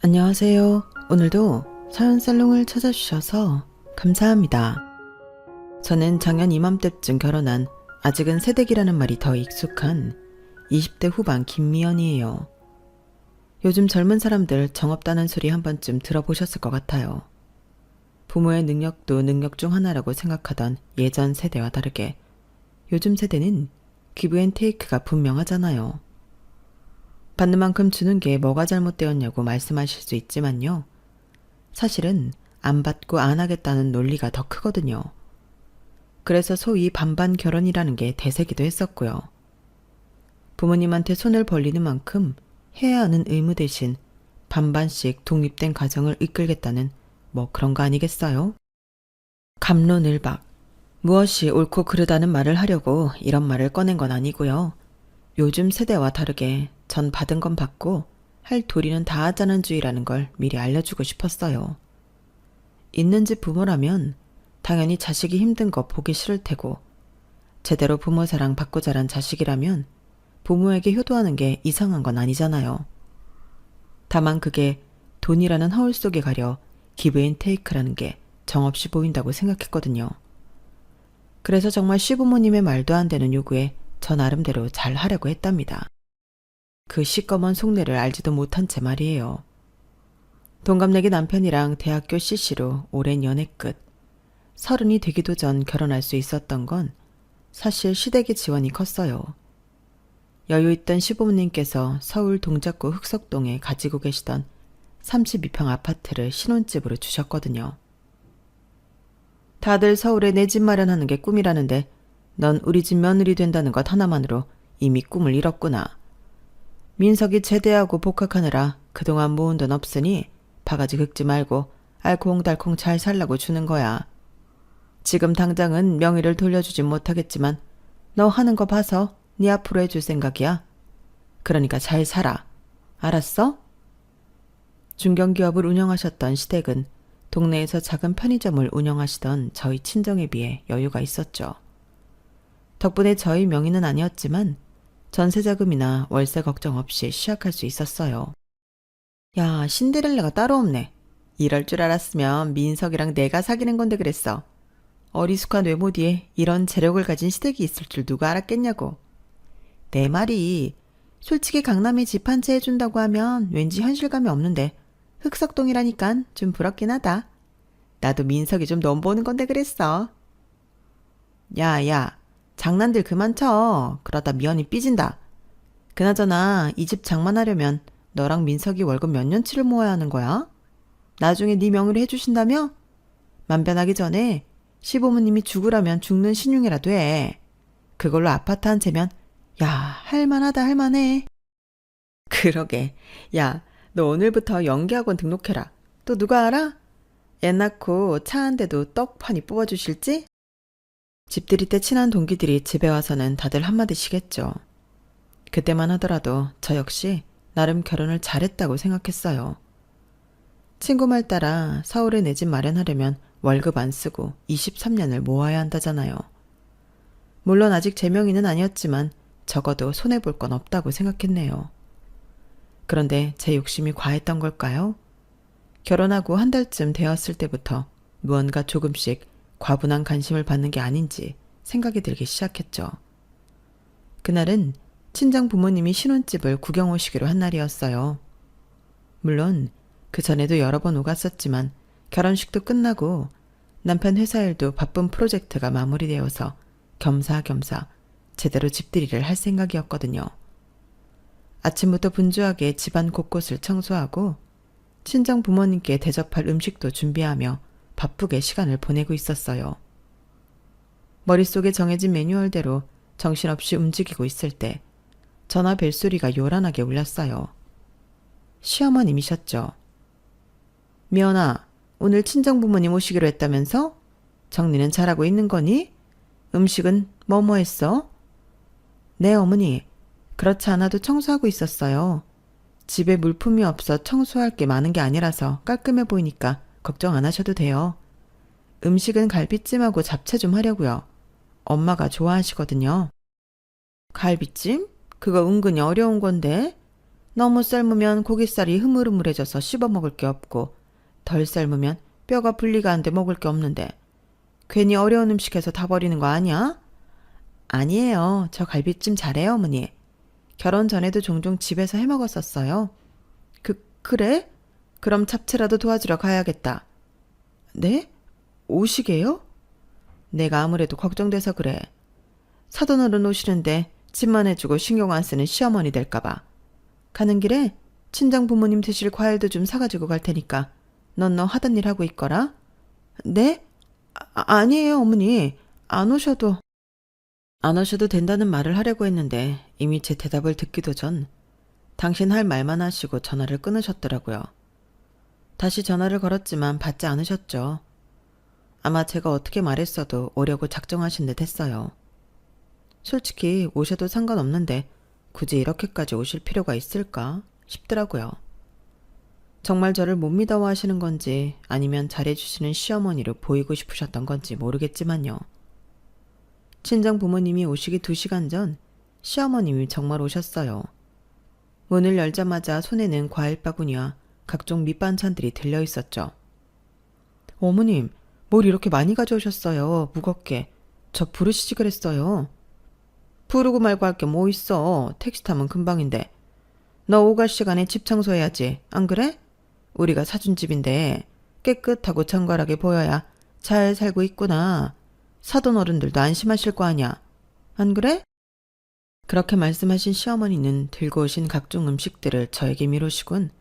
안녕하세요. 오늘도 사연살롱을 찾아주셔서 감사합니다. 저는 작년 이맘때쯤 결혼한 아직은 새댁이라는 말이 더 익숙한 20대 후반 김미연이에요. 요즘 젊은 사람들 정없다는 소리 한 번쯤 들어보셨을 것 같아요. 부모의 능력도 능력 중 하나라고 생각하던 예전 세대와 다르게 요즘 세대는 기브앤테이크가 분명하잖아요. 받는 만큼 주는 게 뭐가 잘못되었냐고 말씀하실 수 있지만요. 사실은 안 받고 안 하겠다는 논리가 더 크거든요. 그래서 소위 반반 결혼이라는 게 대세기도 했었고요. 부모님한테 손을 벌리는 만큼 해야 하는 의무 대신 반반씩 독립된 가정을 이끌겠다는 뭐 그런 거 아니겠어요? 갑론을박. 무엇이 옳고 그르다는 말을 하려고 이런 말을 꺼낸 건 아니고요. 요즘 세대와 다르게 전 받은 건 받고 할 도리는 다 하자는 주의라는 걸 미리 알려주고 싶었어요. 있는 집 부모라면 당연히 자식이 힘든 거 보기 싫을 테고 제대로 부모 사랑 받고 자란 자식이라면 부모에게 효도하는 게 이상한 건 아니잖아요. 다만 그게 돈이라는 허울 속에 가려 기브앤테이크라는 게 정없이 보인다고 생각했거든요. 그래서 정말 시부모님의 말도 안 되는 요구에 저 나름대로 잘 하려고 했답니다. 그 시꺼먼 속내를 알지도 못한 채 말이에요. 동갑내기 남편이랑 대학교 CC로 오랜 연애 끝. 30이 되기도 전 결혼할 수 있었던 건 사실 시댁의 지원이 컸어요. 여유있던 시부모님께서 서울 동작구 흑석동에 가지고 계시던 32평 아파트를 신혼집으로 주셨거든요. 다들 서울에 내 집 마련하는 게 꿈이라는데 넌 우리 집 며느리 된다는 것 하나만으로 이미 꿈을 잃었구나. 민석이 제대하고 복학하느라 그동안 모은 돈 없으니 바가지 긁지 말고 알콩달콩 잘 살라고 주는 거야. 지금 당장은 명의를 돌려주진 못하겠지만 너 하는 거 봐서 네 앞으로 해줄 생각이야. 그러니까 잘 살아. 알았어? 중견기업을 운영하셨던 시댁은 동네에서 작은 편의점을 운영하시던 저희 친정에 비해 여유가 있었죠. 덕분에 저희 명의는 아니었지만 전세자금이나 월세 걱정 없이 시작할 수 있었어요. 야, 신데렐라가 따로 없네. 이럴 줄 알았으면 민석이랑 내가 사귀는 건데 그랬어. 어리숙한 외모 뒤에 이런 재력을 가진 시댁이 있을 줄 누가 알았겠냐고. 내 말이 솔직히 강남에 집 한 채 해준다고 하면 왠지 현실감이 없는데 흑석동이라니깐 좀 부럽긴 하다. 나도 민석이 좀 넘보는 건데 그랬어. 야, 장난들 그만 쳐. 그러다 미연이 삐진다. 그나저나 이 집 장만하려면 너랑 민석이 월급 몇 년치를 모아야 하는 거야? 나중에 네 명의로 해주신다며? 만변하기 전에 시부모님이 죽으라면 죽는 신용이라도 해. 그걸로 아파트 한 채면 야, 할만하다 할만해. 그러게. 야, 너 오늘부터 연기학원 등록해라. 또 누가 알아? 애 낳고 차 한 대도 떡하니 뽑아주실지? 집들이 때 친한 동기들이 집에 와서는 다들 한마디씩 했죠. 그때만 하더라도 저 역시 나름 결혼을 잘했다고 생각했어요. 친구 말 따라 서울에 내 집 마련하려면 월급 안 쓰고 23년을 모아야 한다잖아요. 물론 아직 제 명의는 아니었지만 적어도 손해볼 건 없다고 생각했네요. 그런데 제 욕심이 과했던 걸까요? 결혼하고 한 달쯤 되었을 때부터 무언가 조금씩 과분한 관심을 받는 게 아닌지 생각이 들기 시작했죠. 그날은 친정 부모님이 신혼집을 구경 오시기로 한 날이었어요. 물론 그 전에도 여러 번 오갔었지만 결혼식도 끝나고 남편 회사 일도 바쁜 프로젝트가 마무리되어서 겸사겸사 제대로 집들이를 할 생각이었거든요. 아침부터 분주하게 집안 곳곳을 청소하고 친정 부모님께 대접할 음식도 준비하며 바쁘게 시간을 보내고 있었어요. 머릿속에 정해진 매뉴얼대로 정신없이 움직이고 있을 때 전화 벨소리가 요란하게 울렸어요. 시어머님이셨죠. 미연아, 오늘 친정 부모님 오시기로 했다면서? 정리는 잘하고 있는 거니? 음식은 뭐뭐 했어? 네, 어머니. 그렇지 않아도 청소하고 있었어요. 집에 물품이 없어 청소할 게 많은 게 아니라서 깔끔해 보이니까 걱정 안 하셔도 돼요. 음식은 갈비찜하고 잡채 좀 하려고요. 엄마가 좋아하시거든요. 갈비찜? 그거 은근히 어려운 건데. 너무 삶으면 고깃살이 흐물흐물해져서 씹어먹을 게 없고 덜 삶으면 뼈가 분리가 안 돼 먹을 게 없는데 괜히 어려운 음식해서 다 버리는 거 아니야? 아니에요. 저 갈비찜 잘해요, 어머니. 결혼 전에도 종종 집에서 해 먹었었어요. 그래? 그럼 잡채라도 도와주러 가야겠다. 네? 오시게요? 내가 아무래도 걱정돼서 그래. 사돈어른 오시는데 집만 해주고 신경 안 쓰는 시어머니 될까봐. 가는 길에 친정 부모님 드실 과일도 좀 사가지고 갈 테니까 넌 너 하던 일 하고 있거라. 네? 아니에요, 어머니. 안 오셔도 된다는 말을 하려고 했는데 이미 제 대답을 듣기도 전 당신 할 말만 하시고 전화를 끊으셨더라고요. 다시 전화를 걸었지만 받지 않으셨죠. 아마 제가 어떻게 말했어도 오려고 작정하신 듯 했어요. 솔직히 오셔도 상관없는데 굳이 이렇게까지 오실 필요가 있을까 싶더라고요. 정말 저를 못 믿어하시는 건지 아니면 잘해주시는 시어머니로 보이고 싶으셨던 건지 모르겠지만요. 친정 부모님이 오시기 2시간 전 시어머님이 정말 오셨어요. 문을 열자마자 손에는 과일 바구니와 각종 밑반찬들이 들려 있었죠. 어머님, 뭘 이렇게 많이 가져오셨어요. 무겁게. 저 부르시지 그랬어요. 부르고 말고 할 게 뭐 있어. 택시 타면 금방인데. 너 오갈 시간에 집 청소해야지. 안 그래? 우리가 사준 집인데 깨끗하고 정갈하게 보여야 잘 살고 있구나. 사돈 어른들도 안심하실 거 아니야. 안 그래? 그렇게 말씀하신 시어머니는 들고 오신 각종 음식들을 저에게 미루시곤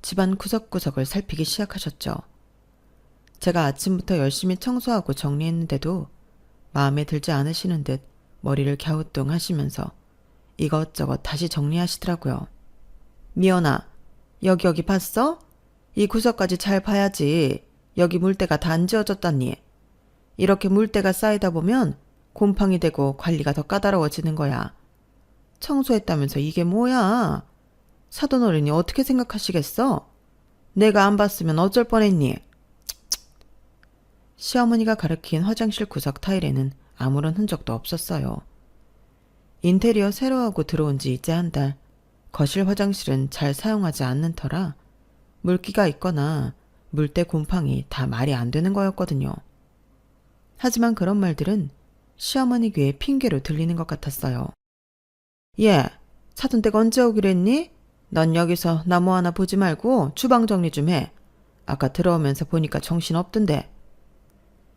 집안 구석구석을 살피기 시작하셨죠. 제가 아침부터 열심히 청소하고 정리했는데도 마음에 들지 않으시는 듯 머리를 갸우뚱하시면서 이것저것 다시 정리하시더라고요. 미연아, 여기 봤어? 이 구석까지 잘 봐야지. 여기 물때가 다 안 지워졌다니. 이렇게 물때가 쌓이다 보면 곰팡이 되고 관리가 더 까다로워지는 거야. 청소했다면서 이게 뭐야? 사돈 어른이 어떻게 생각하시겠어? 내가 안 봤으면 어쩔 뻔했니? 시어머니가 가리킨 화장실 구석 타일에는 아무런 흔적도 없었어요. 인테리어 새로 하고 들어온 지 이제 한 달. 거실 화장실은 잘 사용하지 않는 터라 물기가 있거나 물때 곰팡이 다 말이 안 되는 거였거든요. 하지만 그런 말들은 시어머니 귀에 핑계로 들리는 것 같았어요. 예, 사돈댁 언제 오기로 했니? 넌 여기서 나무 하나 보지 말고 주방 정리 좀 해. 아까 들어오면서 보니까 정신 없던데.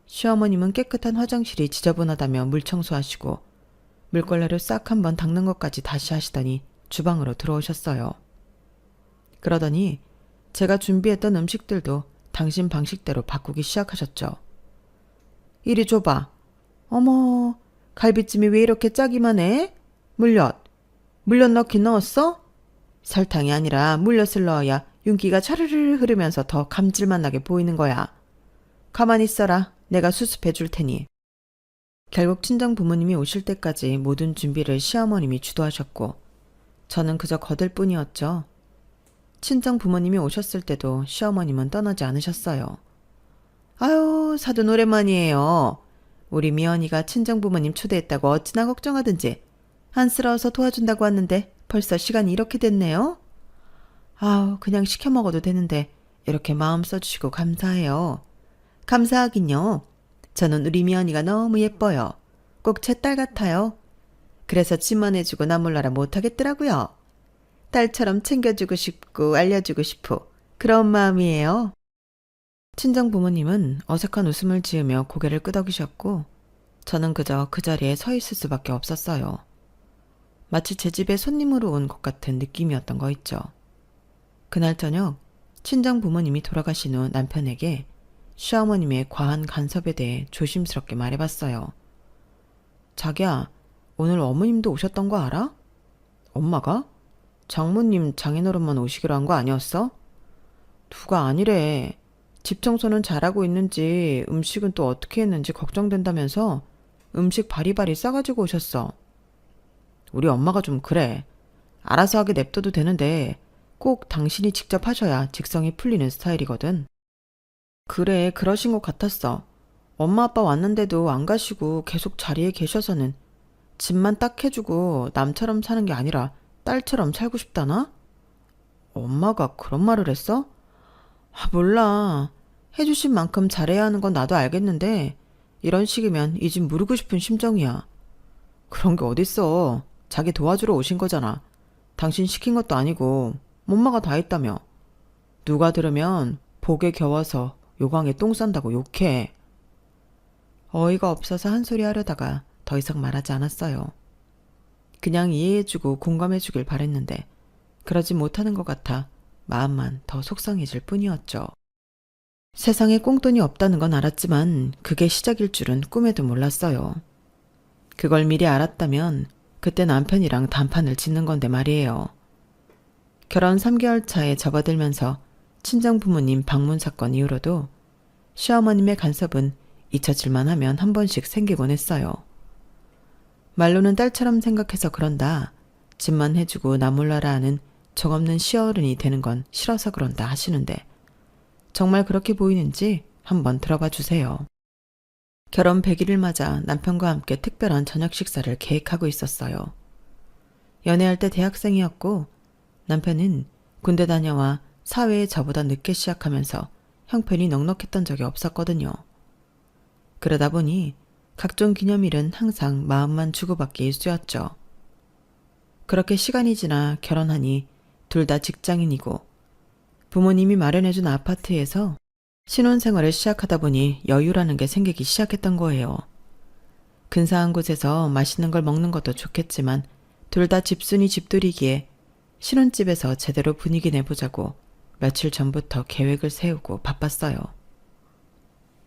시어머님은 깨끗한 화장실이 지저분하다며 물 청소하시고 물걸레로 싹 한번 닦는 것까지 다시 하시더니 주방으로 들어오셨어요. 그러더니 제가 준비했던 음식들도 당신 방식대로 바꾸기 시작하셨죠. 이리 줘봐. 어머, 갈비찜이 왜 이렇게 짜기만 해? 물엿 넣긴 넣었어? 설탕이 아니라 물엿을 넣어야 윤기가 차르르 흐르면서 더 감질맛 나게 보이는 거야. 가만히 있어라. 내가 수습해 줄 테니. 결국 친정 부모님이 오실 때까지 모든 준비를 시어머님이 주도하셨고 저는 그저 거들 뿐이었죠. 친정 부모님이 오셨을 때도 시어머님은 떠나지 않으셨어요. 아유, 사돈 오랜만이에요. 우리 미연이가 친정 부모님 초대했다고 어찌나 걱정하든지 안쓰러워서 도와준다고 왔는데 벌써 시간이 이렇게 됐네요. 아우, 그냥 시켜 먹어도 되는데 이렇게 마음 써주시고 감사해요. 감사하긴요. 저는 우리 미연이가 너무 예뻐요. 꼭 제 딸 같아요. 그래서 집만 해주고 나 몰라라 못하겠더라고요. 딸처럼 챙겨주고 싶고 알려주고 싶고 그런 마음이에요. 친정 부모님은 어색한 웃음을 지으며 고개를 끄덕이셨고 저는 그저 그 자리에 서 있을 수밖에 없었어요. 마치 제 집에 손님으로 온 것 같은 느낌이었던 거 있죠. 그날 저녁 친정 부모님이 돌아가신 후 남편에게 시어머님의 과한 간섭에 대해 조심스럽게 말해봤어요. 자기야, 오늘 어머님도 오셨던 거 알아? 엄마가? 장모님, 장인어른만 오시기로 한 거 아니었어? 누가 아니래. 집 청소는 잘하고 있는지 음식은 또 어떻게 했는지 걱정된다면서 음식 바리바리 싸가지고 오셨어. 우리 엄마가 좀 그래. 알아서 하게 냅둬도 되는데 꼭 당신이 직접 하셔야 직성이 풀리는 스타일이거든. 그래, 그러신 것 같았어. 엄마 아빠 왔는데도 안 가시고 계속 자리에 계셔서는 집만 딱 해주고 남처럼 사는 게 아니라 딸처럼 살고 싶다나? 엄마가 그런 말을 했어? 몰라. 해주신 만큼 잘해야 하는 건 나도 알겠는데 이런 식이면 이 집 무르고 싶은 심정이야. 그런 게 어딨어. 자기 도와주러 오신 거잖아. 당신 시킨 것도 아니고 엄마가 다 했다며. 누가 들으면 복에 겨워서 요강에 똥 싼다고 욕해. 어이가 없어서 한 소리 하려다가 더 이상 말하지 않았어요. 그냥 이해해주고 공감해주길 바랬는데 그러지 못하는 것 같아 마음만 더 속상해질 뿐이었죠. 세상에 꽁돈이 없다는 건 알았지만 그게 시작일 줄은 꿈에도 몰랐어요. 그걸 미리 알았다면 그때 남편이랑 단판을 짓는 건데 말이에요. 결혼 3개월 차에 접어들면서 친정 부모님 방문 사건 이후로도 시어머님의 간섭은 잊혀질만 하면 한 번씩 생기곤 했어요. 말로는 딸처럼 생각해서 그런다, 집만 해주고 나 몰라라 하는 정없는 시어른이 되는 건 싫어서 그런다 하시는데 정말 그렇게 보이는지 한번 들어봐 주세요. 결혼 100일을 맞아 남편과 함께 특별한 저녁 식사를 계획하고 있었어요. 연애할 때 대학생이었고 남편은 군대 다녀와 사회에 저보다 늦게 시작하면서 형편이 넉넉했던 적이 없었거든요. 그러다 보니 각종 기념일은 항상 마음만 주고받기 일쑤였죠. 그렇게 시간이 지나 결혼하니 둘 다 직장인이고 부모님이 마련해준 아파트에서 신혼생활을 시작하다 보니 여유라는 게 생기기 시작했던 거예요. 근사한 곳에서 맛있는 걸 먹는 것도 좋겠지만 둘 다 집순이 집돌이기에 신혼집에서 제대로 분위기 내보자고 며칠 전부터 계획을 세우고 바빴어요.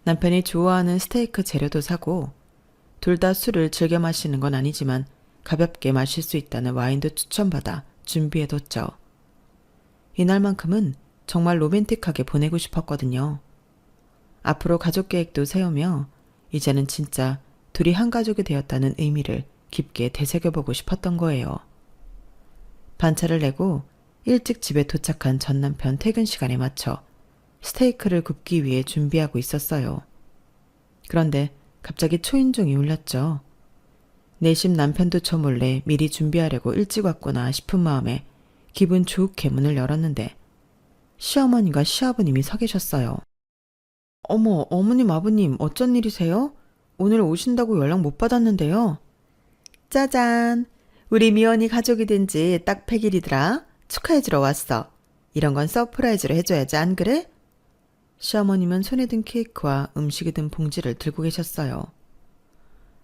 남편이 좋아하는 스테이크 재료도 사고 둘 다 술을 즐겨 마시는 건 아니지만 가볍게 마실 수 있다는 와인도 추천받아 준비해뒀죠. 이날만큼은 정말 로맨틱하게 보내고 싶었거든요. 앞으로 가족 계획도 세우며 이제는 진짜 둘이 한 가족이 되었다는 의미를 깊게 되새겨보고 싶었던 거예요. 반차를 내고 일찍 집에 도착한 전 남편 퇴근 시간에 맞춰 스테이크를 굽기 위해 준비하고 있었어요. 그런데 갑자기 초인종이 울렸죠. 내심 남편도 저 몰래 미리 준비하려고 일찍 왔구나 싶은 마음에 기분 좋게 문을 열었는데 시어머니가 시아버님이 서 계셨어요. 어머, 어머님 아버님 어쩐 일이세요? 오늘 오신다고 연락 못 받았는데요. 짜잔! 우리 미연이 가족이 된 지 딱 100일이더라. 축하해주러 왔어. 이런 건 서프라이즈로 해줘야지 안 그래? 시어머님은 손에 든 케이크와 음식이 든 봉지를 들고 계셨어요.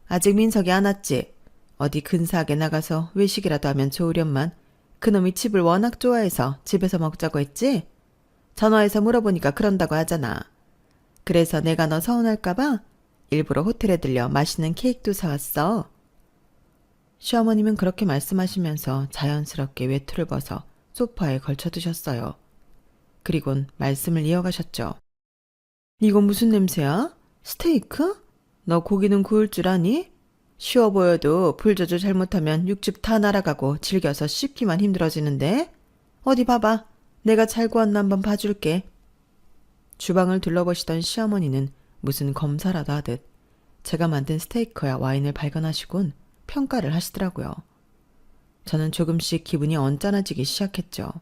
아직 민석이 안 왔지? 어디 근사하게 나가서 외식이라도 하면 좋으련만 그놈이 집을 워낙 좋아해서 집에서 먹자고 했지? 전화해서 물어보니까 그런다고 하잖아. 그래서 내가 너 서운할까봐 일부러 호텔에 들려 맛있는 케이크도 사왔어. 시어머님은 그렇게 말씀하시면서 자연스럽게 외투를 벗어 소파에 걸쳐두셨어요. 그리곤 말씀을 이어가셨죠. 이건 무슨 냄새야? 스테이크? 너 고기는 구울 줄 아니? 쉬워 보여도 불 조절 잘못하면 육즙 다 날아가고 질겨서 씹기만 힘들어지는데? 어디 봐봐. 내가 잘 구웠나 한번 봐줄게. 주방을 둘러보시던 시어머니는 무슨 검사라도 하듯 제가 만든 스테이크와 와인을 발견하시곤 평가를 하시더라고요. 저는 조금씩 기분이 언짢아지기 시작했죠.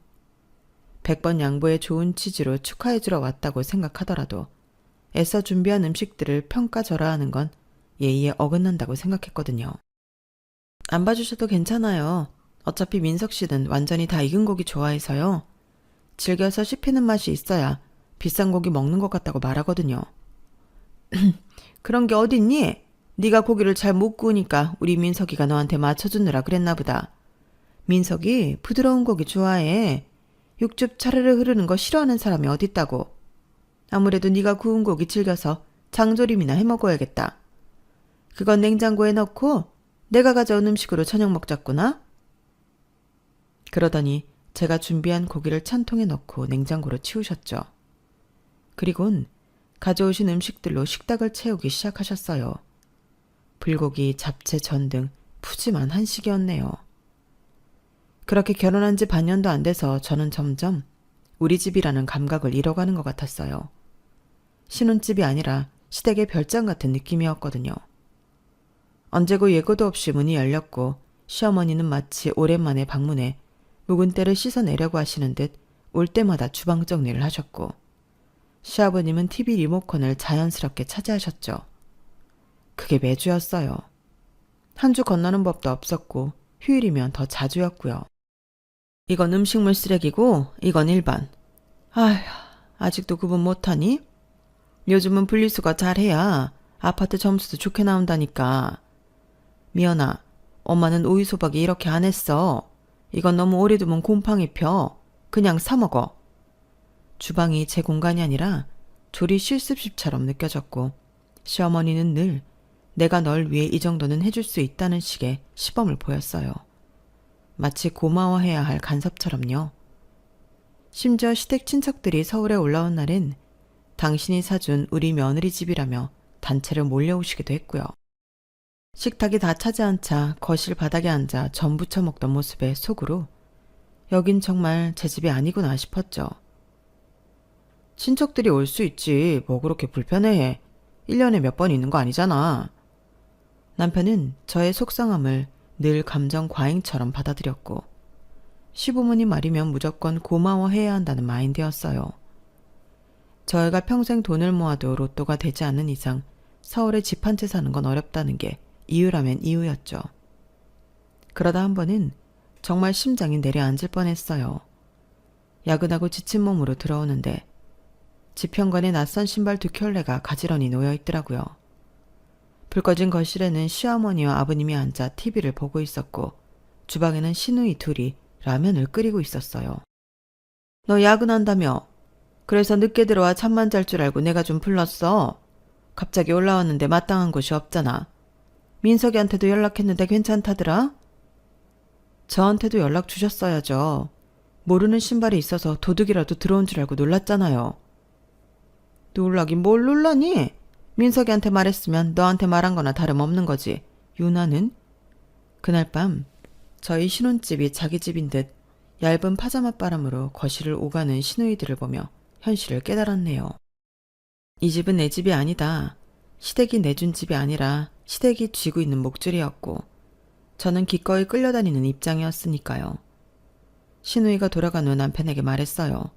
100번 양보해 좋은 취지로 축하해주러 왔다고 생각하더라도 애써 준비한 음식들을 평가절하하는 건 예의에 어긋난다고 생각했거든요. 안 봐주셔도 괜찮아요. 어차피 민석 씨는 완전히 다 익은 고기 좋아해서요. 즐겨서 씹히는 맛이 있어야 비싼 고기 먹는 것 같다고 말하거든요. 그런 게 어딨니? 네가 고기를 잘 못 구우니까 우리 민석이가 너한테 맞춰주느라 그랬나 보다. 민석이 부드러운 고기 좋아해. 육즙 차르르 흐르는 거 싫어하는 사람이 어딨다고. 아무래도 네가 구운 고기 즐겨서 장조림이나 해먹어야겠다. 그건 냉장고에 넣고 내가 가져온 음식으로 저녁 먹자꾸나. 그러더니 제가 준비한 고기를 찬통에 넣고 냉장고로 치우셨죠. 그리곤 가져오신 음식들로 식탁을 채우기 시작하셨어요. 불고기, 잡채, 전 등 푸짐한 한식이었네요. 그렇게 결혼한 지 반년도 안 돼서 저는 점점 우리 집이라는 감각을 잃어가는 것 같았어요. 신혼집이 아니라 시댁의 별장 같은 느낌이었거든요. 언제고 예고도 없이 문이 열렸고 시어머니는 마치 오랜만에 방문해 묵은 때를 씻어내려고 하시는 듯 올 때마다 주방 정리를 하셨고, 시아버님은 TV 리모컨을 자연스럽게 차지하셨죠. 그게 매주였어요. 한 주 건너는 법도 없었고 휴일이면 더 자주였고요. 이건 음식물 쓰레기고 이건 일반. 아휴, 아직도 구분 못하니? 요즘은 분리수거 잘해야 아파트 점수도 좋게 나온다니까. 미연아, 엄마는 오이소박이 이렇게 안 했어. 이건 너무 오래 두면 곰팡이 펴. 그냥 사 먹어. 주방이 제 공간이 아니라 조리 실습실처럼 느껴졌고, 시어머니는 늘 내가 널 위해 이 정도는 해줄 수 있다는 식의 시범을 보였어요. 마치 고마워해야 할 간섭처럼요. 심지어 시댁 친척들이 서울에 올라온 날엔 당신이 사준 우리 며느리 집이라며 단체로 몰려오시기도 했고요. 식탁이 다 차지 않자 거실 바닥에 앉아 전 부쳐 먹던 모습에 속으로 여긴 정말 제 집이 아니구나 싶었죠. 친척들이 올 수 있지 뭐 그렇게 불편해해. 1년에 몇 번 있는 거 아니잖아. 남편은 저의 속상함을 늘 감정 과잉처럼 받아들였고, 시부모님 말이면 무조건 고마워해야 한다는 마인드였어요. 저희가 평생 돈을 모아도 로또가 되지 않는 이상 서울에 집 한 채 사는 건 어렵다는 게 이유라면 이유였죠. 그러다 한 번은 정말 심장이 내려앉을 뻔했어요. 야근하고 지친 몸으로 들어오는데 집 현관에 낯선 신발 2켤레가 가지런히 놓여 있더라고요. 불 꺼진 거실에는 시어머니와 아버님이 앉아 TV를 보고 있었고, 주방에는 시누이 둘이 라면을 끓이고 있었어요. 너 야근한다며? 그래서 늦게 들어와 잠만 잘 줄 알고 내가 좀 불렀어. 갑자기 올라왔는데 마땅한 곳이 없잖아. 민석이한테도 연락했는데 괜찮다더라? 저한테도 연락 주셨어야죠. 모르는 신발이 있어서 도둑이라도 들어온 줄 알고 놀랐잖아요. 놀라긴 뭘 놀라니? 민석이한테 말했으면 너한테 말한 거나 다름없는 거지. 유나는? 그날 밤 저희 신혼집이 자기 집인 듯 얇은 파자마 바람으로 거실을 오가는 시누이들을 보며 현실을 깨달았네요. 이 집은 내 집이 아니다. 시댁이 내준 집이 아니라 시댁이 쥐고 있는 목줄이었고, 저는 기꺼이 끌려다니는 입장이었으니까요. 시누이가 돌아간 후 남편에게 말했어요.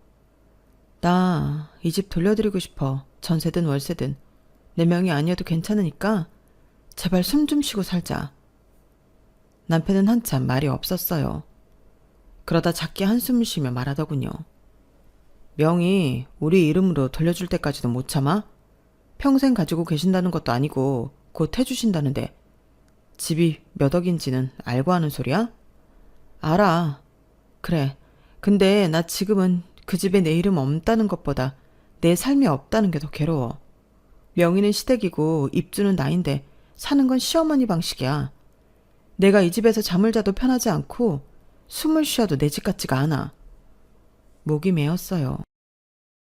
나 이 집 돌려드리고 싶어. 전세든 월세든. 내 명이 아니어도 괜찮으니까 제발 숨 좀 쉬고 살자. 남편은 한참 말이 없었어요. 그러다 작게 한숨을 쉬며 말하더군요. 명의 우리 이름으로 돌려줄 때까지도 못 참아? 평생 가지고 계신다는 것도 아니고 곧 해주신다는데 집이 몇 억인지는 알고 하는 소리야? 알아. 그래. 근데 나 지금은 그 집에 내 이름 없다는 것보다 내 삶이 없다는 게 더 괴로워. 명의는 시댁이고 입주는 나인데 사는 건 시어머니 방식이야. 내가 이 집에서 잠을 자도 편하지 않고 숨을 쉬어도 내 집 같지가 않아. 목이 메었어요.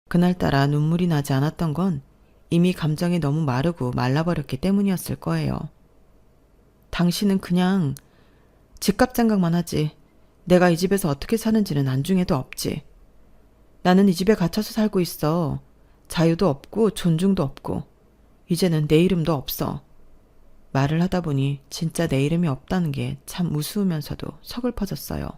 그날따라 눈물이 나지 않았던 건 이미 감정이 너무 마르고 말라버렸기 때문이었을 거예요. 당신은 그냥 집값 생각만 하지. 내가 이 집에서 어떻게 사는지는 안중에도 없지. 나는 이 집에 갇혀서 살고 있어. 자유도 없고 존중도 없고 이제는 내 이름도 없어. 말을 하다 보니 진짜 내 이름이 없다는 게 참 우스우면서도 서글퍼졌어요.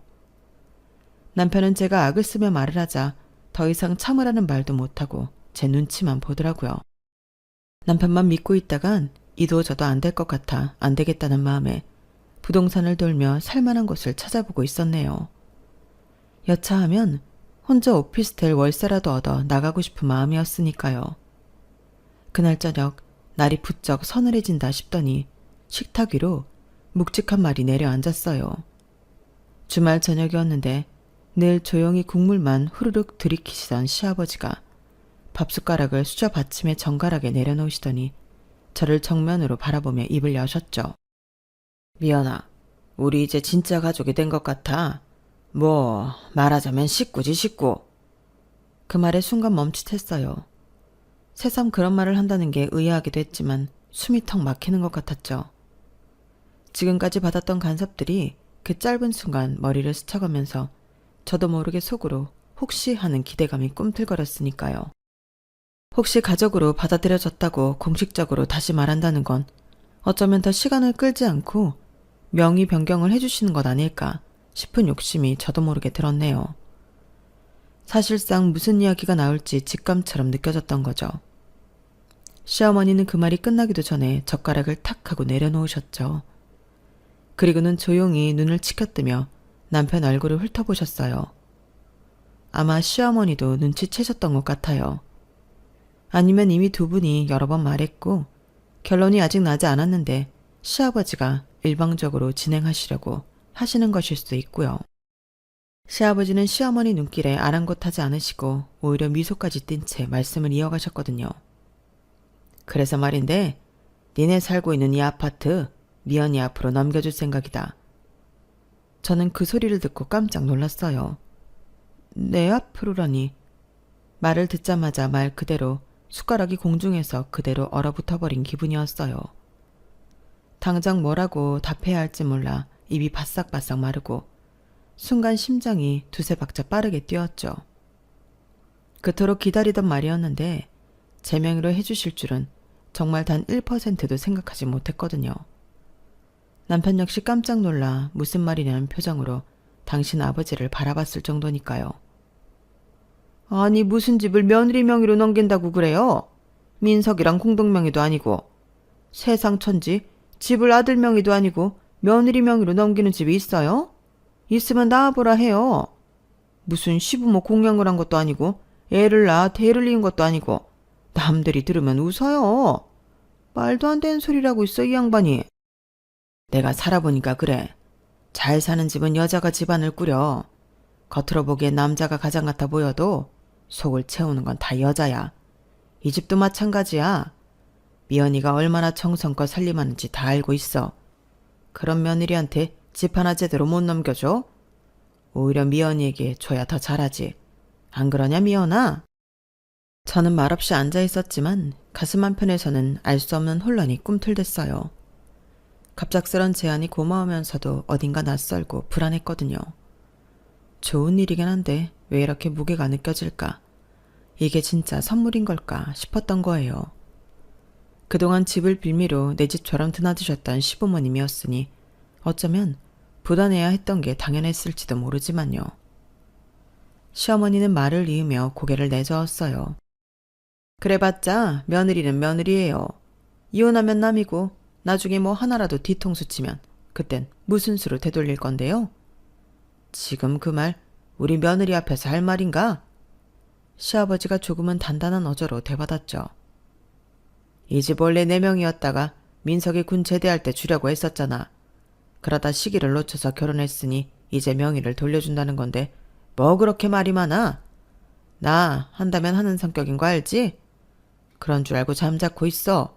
남편은 제가 악을 쓰며 말을 하자 더 이상 참으라는 말도 못하고 제 눈치만 보더라고요. 남편만 믿고 있다간 이도 저도 안 될 것 같아 안 되겠다는 마음에 부동산을 돌며 살만한 곳을 찾아보고 있었네요. 여차하면 혼자 오피스텔 월세라도 얻어 나가고 싶은 마음이었으니까요. 그날 저녁 날이 부쩍 서늘해진다 싶더니 식탁 위로 묵직한 말이 내려앉았어요. 주말 저녁이었는데 늘 조용히 국물만 후루룩 들이키시던 시아버지가 밥숟가락을 수저 받침에 정갈하게 내려놓으시더니 저를 정면으로 바라보며 입을 여셨죠. 미연아, 우리 이제 진짜 가족이 된 것 같아. 뭐 말하자면 식구지 식구. 그 말에 순간 멈칫했어요. 새삼 그런 말을 한다는 게 의아하기도 했지만 숨이 턱 막히는 것 같았죠. 지금까지 받았던 간섭들이 그 짧은 순간 머리를 스쳐가면서 저도 모르게 속으로 혹시 하는 기대감이 꿈틀거렸으니까요. 혹시 가족으로 받아들여졌다고 공식적으로 다시 말한다는 건 어쩌면 더 시간을 끌지 않고 명의 변경을 해주시는 것 아닐까 싶은 욕심이 저도 모르게 들었네요. 사실상 무슨 이야기가 나올지 직감처럼 느껴졌던 거죠. 시어머니는 그 말이 끝나기도 전에 젓가락을 탁 하고 내려놓으셨죠. 그리고는 조용히 눈을 치켜뜨며 남편 얼굴을 훑어보셨어요. 아마 시어머니도 눈치채셨던 것 같아요. 아니면 이미 두 분이 여러 번 말했고 결론이 아직 나지 않았는데 시아버지가 일방적으로 진행하시려고 하시는 것일 수도 있고요. 시아버지는 시어머니 눈길에 아랑곳하지 않으시고 오히려 미소까지 띈 채 말씀을 이어가셨거든요. 그래서 말인데 니네 살고 있는 이 아파트 미연이 앞으로 넘겨줄 생각이다. 저는 그 소리를 듣고 깜짝 놀랐어요. 내 앞으로라니. 말을 듣자마자 말 그대로 숟가락이 공중에서 그대로 얼어붙어버린 기분이었어요. 당장 뭐라고 답해야 할지 몰라 입이 바싹바싹 마르고 순간 심장이 두세 박자 빠르게 뛰었죠. 그토록 기다리던 말이었는데 제 명의로 해주실 줄은 정말 단 1%도 생각하지 못했거든요. 남편 역시 깜짝 놀라 무슨 말이냐는 표정으로 당신 아버지를 바라봤을 정도니까요. 아니 무슨 집을 며느리 명의로 넘긴다고 그래요? 민석이랑 공동명의도 아니고. 세상 천지 집을 아들 명의도 아니고 며느리 명의로 넘기는 집이 있어요? 있으면 낳아보라 해요. 무슨 시부모 공양을 한 것도 아니고 애를 낳아 대를 이은 것도 아니고 남들이 들으면 웃어요. 말도 안 되는 소리라고 있어 이 양반이. 내가 살아보니까 그래. 잘 사는 집은 여자가 집안을 꾸려. 겉으로 보기엔 남자가 가장 같아 보여도 속을 채우는 건 다 여자야. 이 집도 마찬가지야. 미연이가 얼마나 정성껏 살림하는지 다 알고 있어. 그런 며느리한테 집 하나 제대로 못 넘겨줘? 오히려 미연이에게 줘야 더 잘하지. 안 그러냐 미연아? 저는 말없이 앉아 있었지만 가슴 한편에서는 알 수 없는 혼란이 꿈틀댔어요. 갑작스런 제안이 고마우면서도 어딘가 낯설고 불안했거든요. 좋은 일이긴 한데 왜 이렇게 무게가 느껴질까? 이게 진짜 선물인 걸까 싶었던 거예요. 그동안 집을 빌미로 내 집처럼 드나드셨던 시부모님이었으니 어쩌면 부단해야 했던 게 당연했을지도 모르지만요. 시어머니는 말을 이으며 고개를 내저었어요. 그래봤자 며느리는 며느리예요. 이혼하면 남이고 나중에 뭐 하나라도 뒤통수 치면 그땐 무슨 수로 되돌릴 건데요? 지금 그 말 우리 며느리 앞에서 할 말인가? 시아버지가 조금은 단단한 어조로 되받았죠. 이 집 원래 4명이었다가 민석이 군 제대할 때 주려고 했었잖아. 그러다 시기를 놓쳐서 결혼했으니 이제 명의를 돌려준다는 건데 뭐 그렇게 말이 많아? 나 한다면 하는 성격인 거 알지? 그런 줄 알고 잠자코 있어.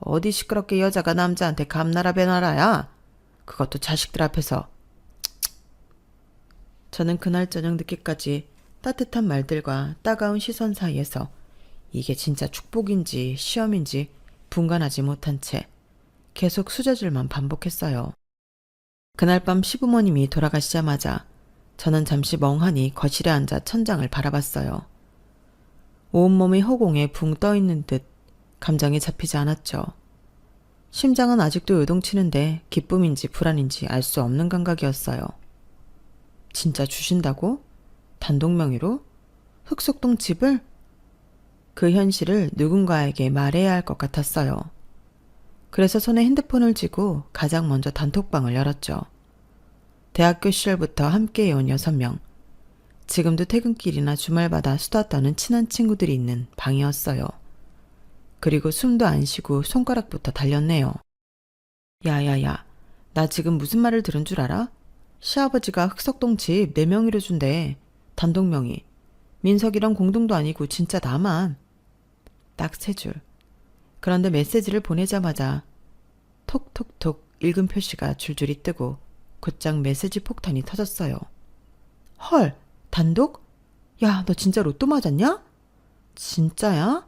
어디 시끄럽게 여자가 남자한테 감나라 배나라야. 그것도 자식들 앞에서. 저는 그날 저녁 늦게까지 따뜻한 말들과 따가운 시선 사이에서 이게 진짜 축복인지 시험인지 분간하지 못한 채 계속 수저질만 반복했어요. 그날 밤 시부모님이 돌아가시자마자 저는 잠시 멍하니 거실에 앉아 천장을 바라봤어요. 온몸이 허공에 붕 떠있는 듯 감정이 잡히지 않았죠. 심장은 아직도 요동치는데 기쁨인지 불안인지 알 수 없는 감각이었어요. 진짜 주신다고? 단독 명의로? 흑석동 집을? 그 현실을 누군가에게 말해야 할 것 같았어요. 그래서 손에 핸드폰을 쥐고 가장 먼저 단톡방을 열었죠. 대학교 시절부터 함께해온 6명. 지금도 퇴근길이나 주말마다 수다 떠는 친한 친구들이 있는 방이었어요. 그리고 숨도 안 쉬고 손가락부터 달렸네요. 야야야, 나 지금 무슨 말을 들은 줄 알아? 시아버지가 흑석동 집 4명의로 준대. 단독 명의. 민석이랑 공동도 아니고 진짜 나만. 딱 3줄. 그런데 메시지를 보내자마자 톡톡톡 읽음 표시가 줄줄이 뜨고 곧장 메시지 폭탄이 터졌어요. 헐, 단독? 야, 너 진짜 로또 맞았냐? 진짜야?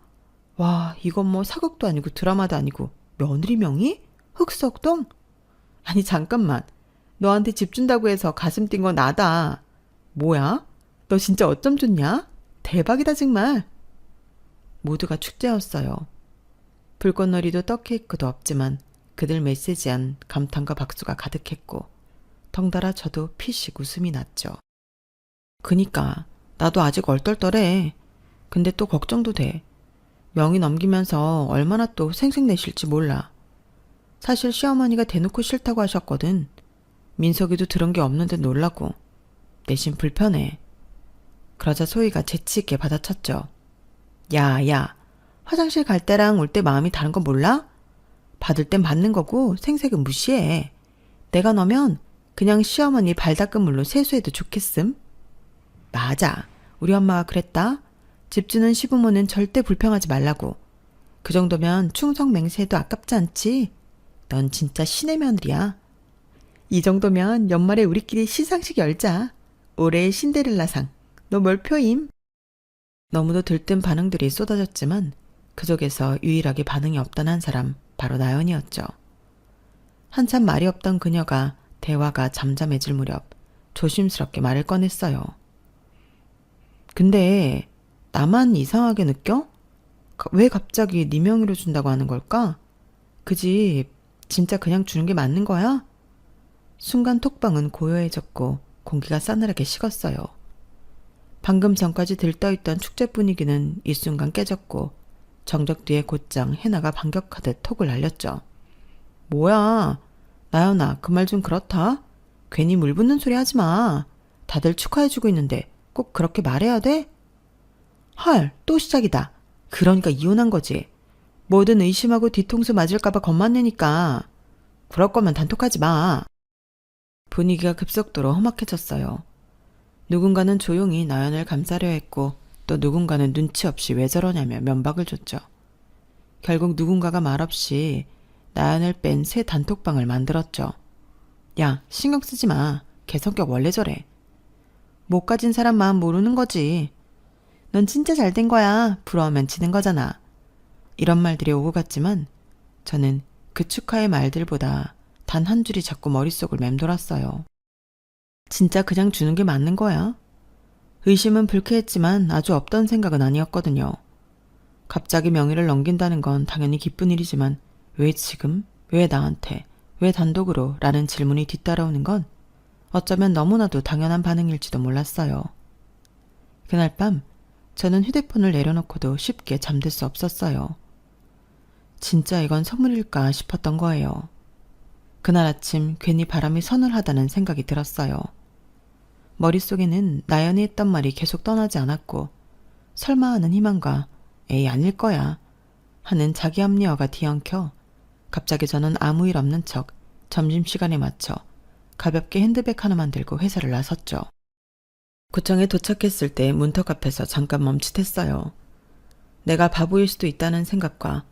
와, 이건 뭐 사극도 아니고 드라마도 아니고 며느리 명의? 흑석동? 아니 잠깐만, 너한테 집 준다고 해서 가슴 뛴 건 나다. 뭐야? 너 진짜 어쩜 좋냐? 대박이다 정말. 모두가 축제였어요. 불꽃놀이도 떡케이크도 없지만 그들 메시지엔 감탄과 박수가 가득했고 덩달아 저도 피식 웃음이 났죠. 그니까 나도 아직 얼떨떨해. 근데 또 걱정도 돼. 명의 넘기면서 얼마나 또 생색내실지 몰라. 사실 시어머니가 대놓고 싫다고 하셨거든. 민석이도 들은 게 없는데 놀라고. 내심 불편해. 그러자 소희가 재치 있게 받아쳤죠. 야, 화장실 갈 때랑 올 때 마음이 다른 거 몰라? 받을 땐 받는 거고 생색은 무시해. 내가 너면 그냥 시어머니 발 닦은 물로 세수해도 좋겠음? 맞아. 우리 엄마가 그랬다. 집 주는 시부모는 절대 불평하지 말라고. 그 정도면 충성 맹세해도 아깝지 않지? 넌 진짜 신의 며느리야. 이 정도면 연말에 우리끼리 시상식 열자. 올해의 신데렐라상. 너 뭘 표임? 너무도 들뜬 반응들이 쏟아졌지만 그 속에서 유일하게 반응이 없던 한 사람 바로 나연이었죠. 한참 말이 없던 그녀가 대화가 잠잠해질 무렵 조심스럽게 말을 꺼냈어요. 근데 나만 이상하게 느껴? 왜 갑자기 네 명의로 준다고 하는 걸까? 그 집 진짜 그냥 주는 게 맞는 거야? 순간 톡방은 고요해졌고 공기가 싸늘하게 식었어요. 방금 전까지 들떠있던 축제 분위기는 이 순간 깨졌고 정적 뒤에 곧장 해나가 반격하듯 톡을 날렸죠. 뭐야? 나연아, 그 말 좀 그렇다. 괜히 물 붓는 소리 하지 마. 다들 축하해주고 있는데 꼭 그렇게 말해야 돼? 헐, 또 시작이다. 그러니까 이혼한 거지. 뭐든 의심하고 뒤통수 맞을까봐 겁만 내니까. 그럴 거면 단톡하지 마. 분위기가 급속도로 험악해졌어요. 누군가는 조용히 나연을 감싸려 했고 또 누군가는 눈치 없이 왜 저러냐며 면박을 줬죠. 결국 누군가가 말없이 나연을 뺀 새 단톡방을 만들었죠. 야, 신경 쓰지 마. 걔 성격 원래 저래. 못 가진 사람 마음 모르는 거지. 넌 진짜 잘된 거야. 부러우면 지는 거잖아. 이런 말들이 오고 갔지만 저는 그 축하의 말들보다 단 한 줄이 자꾸 머릿속을 맴돌았어요. 진짜 그냥 주는 게 맞는 거야. 의심은 불쾌했지만 아주 없던 생각은 아니었거든요. 갑자기 명의를 넘긴다는 건 당연히 기쁜 일이지만 왜 지금? 왜 나한테? 왜 단독으로? 라는 질문이 뒤따라오는 건 어쩌면 너무나도 당연한 반응일지도 몰랐어요. 그날 밤 저는 휴대폰을 내려놓고도 쉽게 잠들 수 없었어요. 진짜 이건 선물일까 싶었던 거예요. 그날 아침 괜히 바람이 서늘하다는 생각이 들었어요. 머릿속에는 나연이 했던 말이 계속 떠나지 않았고 설마 하는 희망과 에이 아닐 거야 하는 자기 합리화가 뒤엉켜 갑자기 저는 아무 일 없는 척 점심시간에 맞춰 가볍게 핸드백 하나만 들고 회사를 나섰죠. 구청에 도착했을 때 문턱 앞에서 잠깐 멈칫했어요. 내가 바보일 수도 있다는 생각과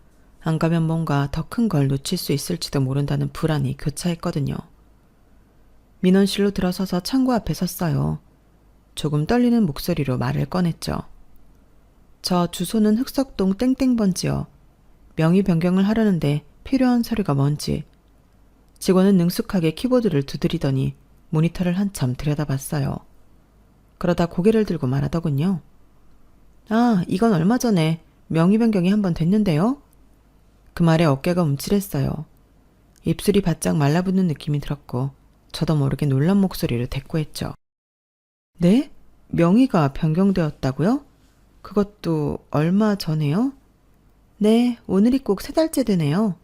안 가면 뭔가 더 큰 걸 놓칠 수 있을지도 모른다는 불안이 교차했거든요. 민원실로 들어서서 창구 앞에 섰어요. 조금 떨리는 목소리로 말을 꺼냈죠. 저 주소는 흑석동 땡땡번지요. 명의 변경을 하려는데 필요한 서류가 뭔지. 직원은 능숙하게 키보드를 두드리더니 모니터를 한참 들여다봤어요. 그러다 고개를 들고 말하더군요. 아, 이건 얼마 전에 명의 변경이 한 번 됐는데요. 그 말에 어깨가 움찔했어요. 입술이 바짝 말라붙는 느낌이 들었고 저도 모르게 놀란 목소리로 대꾸했죠. 네? 명의가 변경되었다고요? 그것도 얼마 전에요? 네, 오늘이 꼭 3달째 되네요.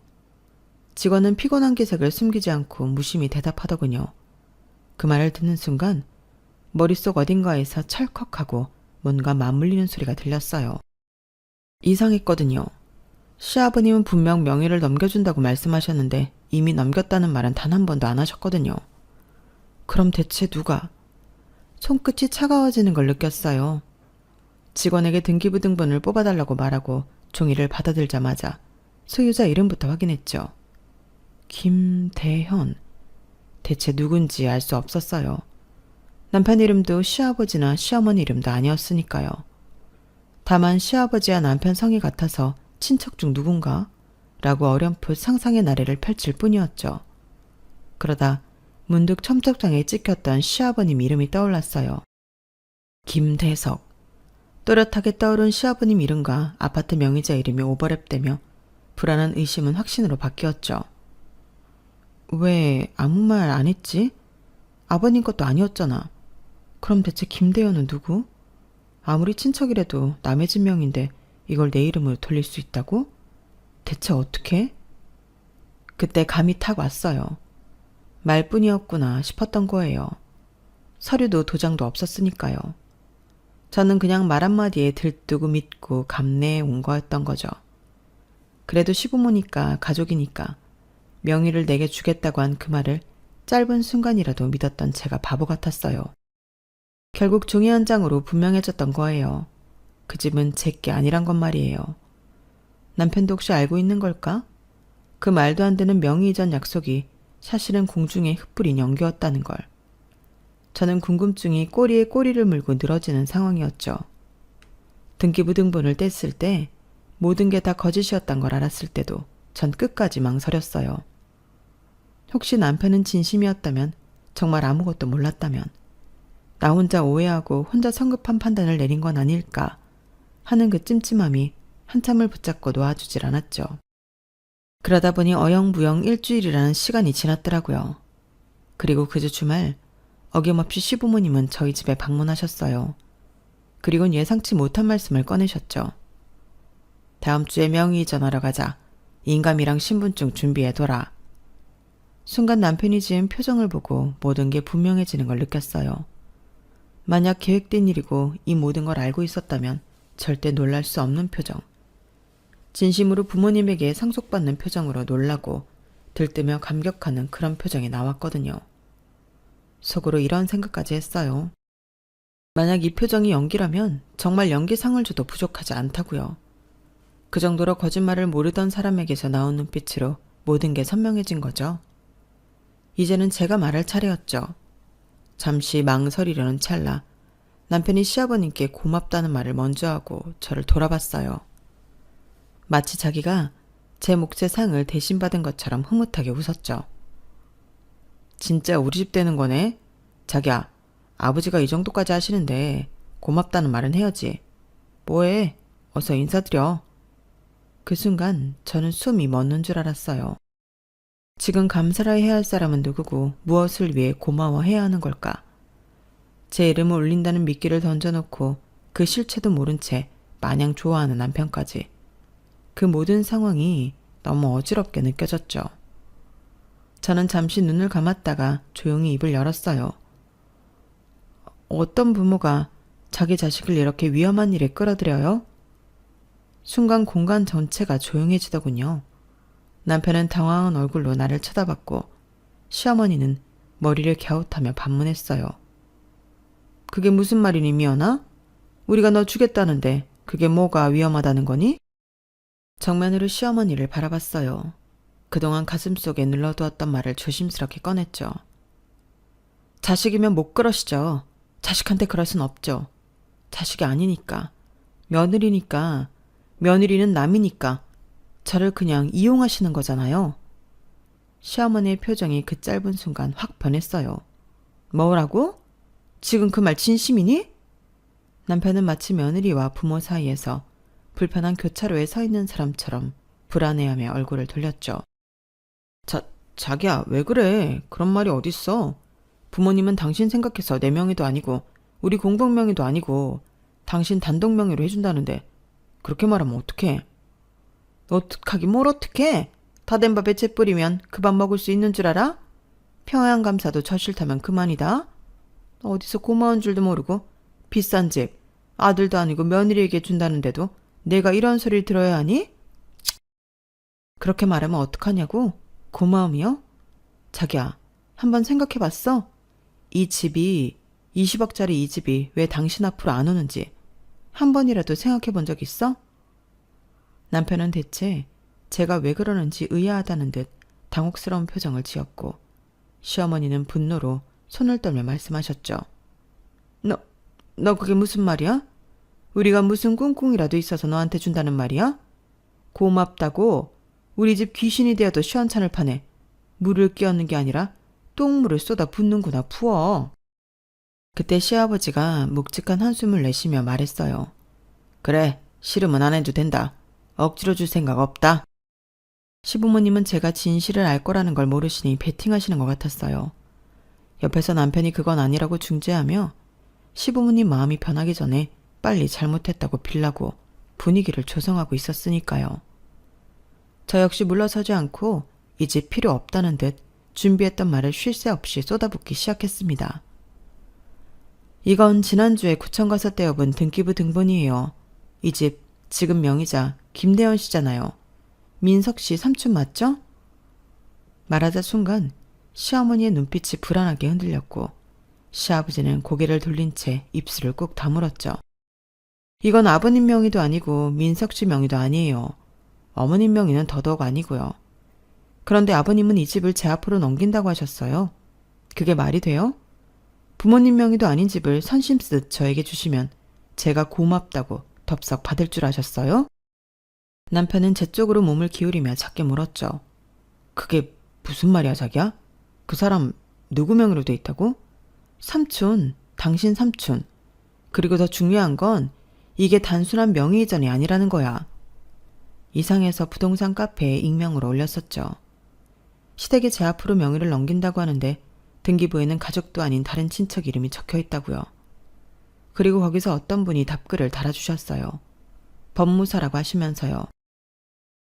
직원은 피곤한 기색을 숨기지 않고 무심히 대답하더군요. 그 말을 듣는 순간 머릿속 어딘가에서 찰컥하고 뭔가 맞물리는 소리가 들렸어요. 이상했거든요. 시아버님은 분명 명의를 넘겨준다고 말씀하셨는데 이미 넘겼다는 말은 단 한 번도 안 하셨거든요. 그럼 대체 누가? 손끝이 차가워지는 걸 느꼈어요. 직원에게 등기부등본을 뽑아달라고 말하고 종이를 받아들자마자 소유자 이름부터 확인했죠. 김대현. 대체 누군지 알 수 없었어요. 남편 이름도 시아버지나 시어머니 이름도 아니었으니까요. 다만 시아버지와 남편 성이 같아서 친척 중 누군가? 라고 어렴풋 상상의 나래를 펼칠 뿐이었죠. 그러다 문득 첨첩장에 찍혔던 시아버님 이름이 떠올랐어요. 김대석. 또렷하게 떠오른 시아버님 이름과 아파트 명의자 이름이 오버랩되며 불안한 의심은 확신으로 바뀌었죠. 왜 아무 말 안 했지? 아버님 것도 아니었잖아. 그럼 대체 김대현은 누구? 아무리 친척이라도 남의 진명인데 이걸 내 이름으로 돌릴 수 있다고? 대체 어떻게? 그때 감이 탁 왔어요. 말뿐이었구나 싶었던 거예요. 서류도 도장도 없었으니까요. 저는 그냥 말 한마디에 들뜨고 믿고 감내해 온 거였던 거죠. 그래도 시부모니까 가족이니까 명의를 내게 주겠다고 한 그 말을 짧은 순간이라도 믿었던 제가 바보 같았어요. 결국 종이 한 장으로 분명해졌던 거예요. 그 집은 제게 아니란 건 말이에요. 남편도 혹시 알고 있는 걸까? 그 말도 안 되는 명의 이전 약속이 사실은 공중에 흩뿌린 연기였다는 걸. 저는 궁금증이 꼬리에 꼬리를 물고 늘어지는 상황이었죠. 등기부등본을 뗐을 때 모든 게 다 거짓이었단 걸 알았을 때도 전 끝까지 망설였어요. 혹시 남편은 진심이었다면, 정말 아무것도 몰랐다면, 나 혼자 오해하고 혼자 성급한 판단을 내린 건 아닐까 하는 그 찜찜함이 한참을 붙잡고 놓아주질 않았죠. 그러다 보니 어영부영 일주일이라는 시간이 지났더라고요. 그리고 그 주 주말 어김없이 시부모님은 저희 집에 방문하셨어요. 그리곤 예상치 못한 말씀을 꺼내셨죠. 다음 주에 명의 이전하러 가자. 인감이랑 신분증 준비해둬라. 순간 남편이 지은 표정을 보고 모든 게 분명해지는 걸 느꼈어요. 만약 계획된 일이고 이 모든 걸 알고 있었다면 절대 놀랄 수 없는 표정. 진심으로 부모님에게 상속받는 표정으로 놀라고 들뜨며 감격하는 그런 표정이 나왔거든요. 속으로 이런 생각까지 했어요. 만약 이 표정이 연기라면 정말 연기상을 줘도 부족하지 않다고요. 그 정도로 거짓말을 모르던 사람에게서 나온 눈빛으로 모든 게 선명해진 거죠. 이제는 제가 말할 차례였죠. 잠시 망설이려는 찰나 남편이 시아버님께 고맙다는 말을 먼저 하고 저를 돌아봤어요. 마치 자기가 제 몫의 상을 대신 받은 것처럼 흐뭇하게 웃었죠. 진짜 우리 집 되는 거네? 자기야, 아버지가 이 정도까지 하시는데 고맙다는 말은 해야지. 뭐해? 어서 인사드려. 그 순간 저는 숨이 멎는 줄 알았어요. 지금 감사를 해야 할 사람은 누구고 무엇을 위해 고마워해야 하는 걸까? 제 이름을 울린다는 미끼를 던져놓고 그 실체도 모른 채 마냥 좋아하는 남편까지. 그 모든 상황이 너무 어지럽게 느껴졌죠. 저는 잠시 눈을 감았다가 조용히 입을 열었어요. 어떤 부모가 자기 자식을 이렇게 위험한 일에 끌어들여요? 순간 공간 전체가 조용해지더군요. 남편은 당황한 얼굴로 나를 쳐다봤고 시어머니는 머리를 갸웃하며 반문했어요. 그게 무슨 말이니 미연아? 우리가 너 주겠다는데 그게 뭐가 위험하다는 거니? 정면으로 시어머니를 바라봤어요. 그동안 가슴속에 눌러두었던 말을 조심스럽게 꺼냈죠. 자식이면 못 그러시죠. 자식한테 그럴 순 없죠. 자식이 아니니까. 며느리니까. 며느리는 남이니까. 저를 그냥 이용하시는 거잖아요. 시어머니의 표정이 그 짧은 순간 확 변했어요. 뭐라고? 지금 그 말 진심이니? 남편은 마치 며느리와 부모 사이에서 불편한 교차로에 서 있는 사람처럼 불안해하며 얼굴을 돌렸죠. 자기야, 왜 그래? 그런 말이 어딨어? 부모님은 당신 생각해서 내 명의도 아니고 우리 공동 명의도 아니고 당신 단독 명의로 해준다는데 그렇게 말하면 어떡해? 어떡하긴 뭘 어떡해? 다 된 밥에 채 뿌리면 그 밥 먹을 수 있는 줄 알아? 평양감사도 저 싫다면 그만이다. 어디서 고마운 줄도 모르고 비싼 집, 아들도 아니고 며느리에게 준다는데도 내가 이런 소리를 들어야 하니? 그렇게 말하면 어떡하냐고? 고마움이요? 자기야, 한번 생각해봤어? 이 집이 20억짜리 이 집이 왜 당신 앞으로 안 오는지 한 번이라도 생각해본 적 있어? 남편은 대체 제가 왜 그러는지 의아하다는 듯 당혹스러운 표정을 지었고 시어머니는 분노로 손을 떨며 말씀하셨죠. 너 그게 무슨 말이야? 우리가 무슨 꿍꿍이라도 있어서 너한테 준다는 말이야? 고맙다고 우리 집 귀신이 되어도 시원찮을 판에 물을 끼얹는 게 아니라 똥물을 쏟아 붓는구나 부어. 그때 시아버지가 묵직한 한숨을 내쉬며 말했어요. 그래, 싫으면 안 해도 된다. 억지로 줄 생각 없다. 시부모님은 제가 진실을 알 거라는 걸 모르시니 베팅하시는 것 같았어요. 옆에서 남편이 그건 아니라고 중재하며 시부모님 마음이 변하기 전에 빨리 잘못했다고 빌라고 분위기를 조성하고 있었으니까요. 저 역시 물러서지 않고 이 집 필요 없다는 듯 준비했던 말을 쉴 새 없이 쏟아붓기 시작했습니다. 이건 지난주에 구청 가서 떼어본 등기부 등본이에요. 이 집 지금 명의자 김대현 씨잖아요. 민석 씨 삼촌 맞죠? 말하자 순간 시어머니의 눈빛이 불안하게 흔들렸고 시아버지는 고개를 돌린 채 입술을 꾹 다물었죠. 이건 아버님 명의도 아니고 민석 씨 명의도 아니에요. 어머님 명의는 더더욱 아니고요. 그런데 아버님은 이 집을 제 앞으로 넘긴다고 하셨어요. 그게 말이 돼요? 부모님 명의도 아닌 집을 선심쓰듯 저에게 주시면 제가 고맙다고 덥석 받을 줄 아셨어요? 남편은 제 쪽으로 몸을 기울이며 작게 물었죠. 그게 무슨 말이야 자기야? 그 사람 누구 명의로 돼 있다고? 삼촌, 당신 삼촌. 그리고 더 중요한 건 이게 단순한 명의 이전이 아니라는 거야. 이상해서 부동산 카페에 익명으로 올렸었죠. 시댁이 제 앞으로 명의를 넘긴다고 하는데 등기부에는 가족도 아닌 다른 친척 이름이 적혀 있다고요. 그리고 거기서 어떤 분이 답글을 달아주셨어요. 법무사라고 하시면서요.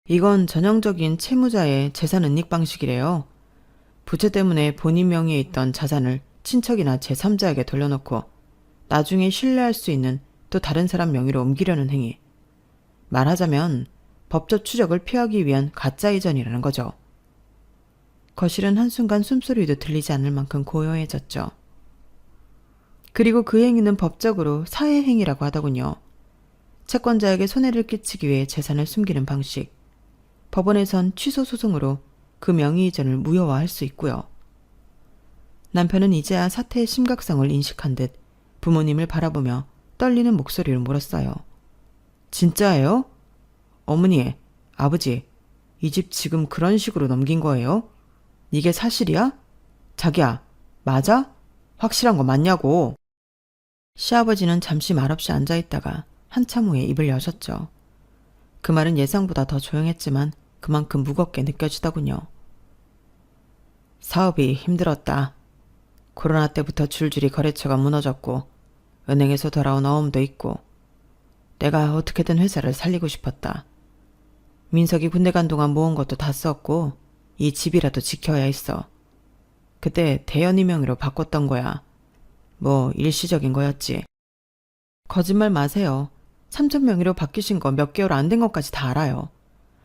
이건 전형적인 채무자의 재산 은닉 방식이래요. 부채 때문에 본인 명의에 있던 자산을 친척이나 제3자에게 돌려놓고 나중에 신뢰할 수 있는 또 다른 사람 명의로 옮기려는 행위. 말하자면 법적 추적을 피하기 위한 가짜 이전이라는 거죠. 거실은 한순간 숨소리도 들리지 않을 만큼 고요해졌죠. 그리고 그 행위는 법적으로 사회행위라고 하더군요. 채권자에게 손해를 끼치기 위해 재산을 숨기는 방식. 법원에선 취소 소송으로 그 명의 이전을 무효화할 수 있고요. 남편은 이제야 사태의 심각성을 인식한 듯 부모님을 바라보며 떨리는 목소리로 물었어요. 진짜예요? 어머니, 아버지, 이 집 지금 그런 식으로 넘긴 거예요? 이게 사실이야? 자기야, 맞아? 확실한 거 맞냐고. 시아버지는 잠시 말없이 앉아있다가 한참 후에 입을 여셨죠. 그 말은 예상보다 더 조용했지만 그만큼 무겁게 느껴지더군요. 사업이 힘들었다. 코로나 때부터 줄줄이 거래처가 무너졌고 은행에서 돌아온 어음도 있고 내가 어떻게든 회사를 살리고 싶었다. 민석이 군대 간 동안 모은 것도 다 썼고 이 집이라도 지켜야 했어. 그때 대현이 명의로 바꿨던 거야. 뭐 일시적인 거였지. 거짓말 마세요. 삼촌 명의로 바뀌신 거 몇 개월 안 된 것까지 다 알아요.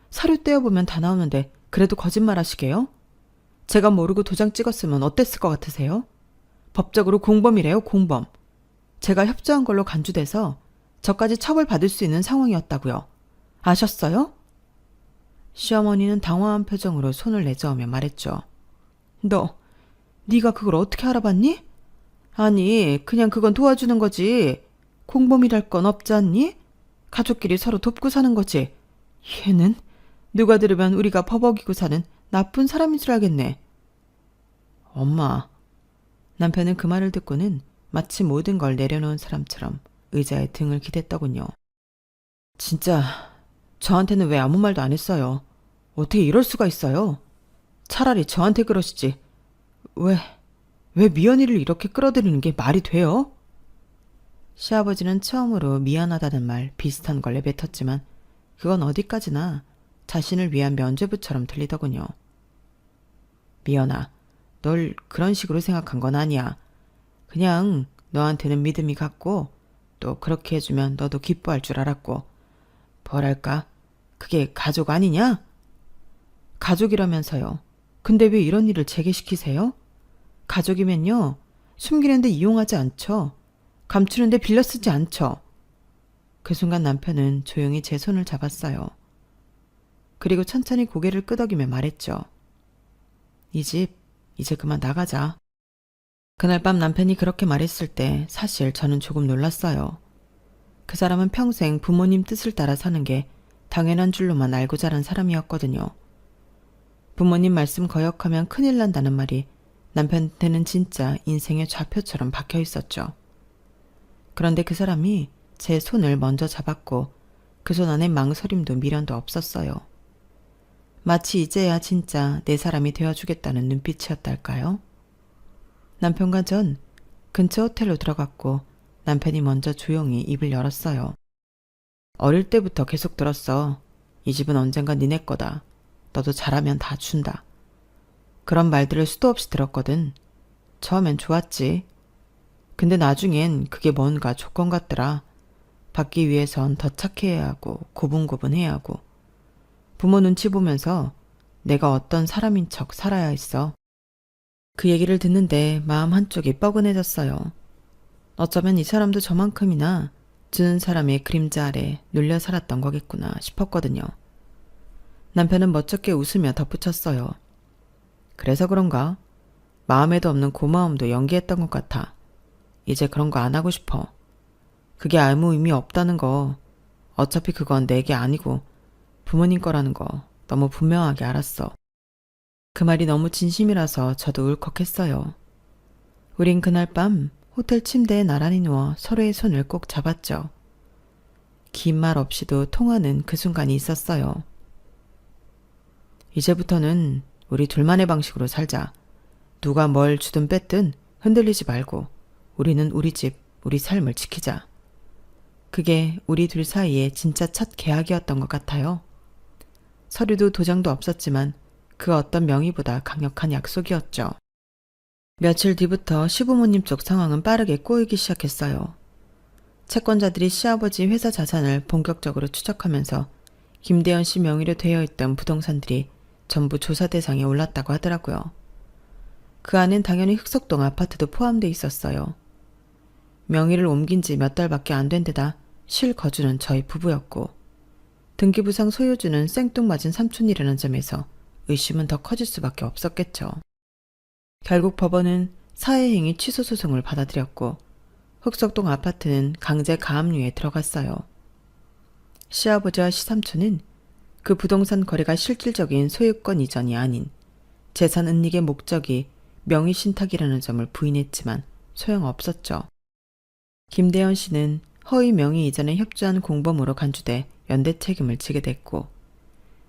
사료 떼어보면 다 나오는데 그래도 거짓말 하시게요? 제가 모르고 도장 찍었으면 어땠을 것 같으세요? 법적으로 공범이래요, 공범. 제가 협조한 걸로 간주돼서 저까지 처벌받을 수 있는 상황이었다고요. 아셨어요? 시어머니는 당황한 표정으로 손을 내저으며 말했죠. 네가 그걸 어떻게 알아봤니? 아니, 그냥 그건 도와주는 거지. 공범이랄 건 없지 않니? 가족끼리 서로 돕고 사는 거지. 얘는 누가 들으면 우리가 버벅이고 사는 나쁜 사람인 줄 알겠네. 엄마. 남편은 그 말을 듣고는 마치 모든 걸 내려놓은 사람처럼 의자에 등을 기댔더군요. 진짜 저한테는 왜 아무 말도 안 했어요? 어떻게 이럴 수가 있어요? 차라리 저한테 그러시지. 왜 미연이를 이렇게 끌어들이는 게 말이 돼요? 시아버지는 처음으로 미안하다는 말 비슷한 걸 내뱉었지만 그건 어디까지나 자신을 위한 면죄부처럼 들리더군요. 미연아, 널 그런 식으로 생각한 건 아니야. 그냥 너한테는 믿음이 갔고 또 그렇게 해주면 너도 기뻐할 줄 알았고 뭐랄까, 그게 가족 아니냐? 가족이라면서요. 근데 왜 이런 일을 제게 시키세요? 가족이면요, 숨기는데 이용하지 않죠. 감추는데 빌려 쓰지 않죠. 그 순간 남편은 조용히 제 손을 잡았어요. 그리고 천천히 고개를 끄덕이며 말했죠. 이 집 이제 그만 나가자. 그날 밤 남편이 그렇게 말했을 때 사실 저는 조금 놀랐어요. 그 사람은 평생 부모님 뜻을 따라 사는 게 당연한 줄로만 알고 자란 사람이었거든요. 부모님 말씀 거역하면 큰일 난다는 말이 남편한테는 진짜 인생의 좌표처럼 박혀 있었죠. 그런데 그 사람이 제 손을 먼저 잡았고 그 손 안에 망설임도 미련도 없었어요. 마치 이제야 진짜 내 사람이 되어주겠다는 눈빛이었달까요? 남편과 전 근처 호텔로 들어갔고 남편이 먼저 조용히 입을 열었어요. 어릴 때부터 계속 들었어. 이 집은 언젠가 니네 거다. 너도 잘하면 다 준다. 그런 말들을 수도 없이 들었거든. 처음엔 좋았지. 근데 나중엔 그게 뭔가 조건 같더라. 받기 위해선 더 착해야 하고 고분고분해야 하고 부모 눈치 보면서 내가 어떤 사람인 척 살아야 했어. 그 얘기를 듣는데 마음 한쪽이 뻐근해졌어요. 어쩌면 이 사람도 저만큼이나 주는 사람의 그림자 아래 눌려 살았던 거겠구나 싶었거든요. 남편은 멋쩍게 웃으며 덧붙였어요. 그래서 그런가? 마음에도 없는 고마움도 연기했던 것 같아. 이제 그런 거 안 하고 싶어. 그게 아무 의미 없다는 거. 어차피 그건 내게 아니고 부모님 거라는 거 너무 분명하게 알았어. 그 말이 너무 진심이라서 저도 울컥했어요. 우린 그날 밤 호텔 침대에 나란히 누워 서로의 손을 꼭 잡았죠. 긴 말 없이도 통하는 그 순간이 있었어요. 이제부터는 우리 둘만의 방식으로 살자. 누가 뭘 주든 뺐든 흔들리지 말고 우리는 우리 집, 우리 삶을 지키자. 그게 우리 둘 사이의 진짜 첫 계약이었던 것 같아요. 서류도 도장도 없었지만 그 어떤 명의보다 강력한 약속이었죠. 며칠 뒤부터 시부모님 쪽 상황은 빠르게 꼬이기 시작했어요. 채권자들이 시아버지 회사 자산을 본격적으로 추적하면서 김대현 씨 명의로 되어 있던 부동산들이 전부 조사 대상에 올랐다고 하더라고요. 그 안엔 당연히 흑석동 아파트도 포함돼 있었어요. 명의를 옮긴 지 몇 달밖에 안 된 데다 실거주는 저희 부부였고 등기부상 소유주는 생뚱맞은 삼촌이라는 점에서 의심은 더 커질 수밖에 없었겠죠. 결국 법원은 사회행위 취소 소송을 받아들였고 흑석동 아파트는 강제 가압류에 들어갔어요. 시아버지와 시삼촌은 그 부동산 거래가 실질적인 소유권 이전이 아닌 재산 은닉의 목적이 명의 신탁이라는 점을 부인했지만 소용없었죠. 김대현 씨는 허위 명의 이전에 협조한 공범으로 간주돼 연대 책임을 지게 됐고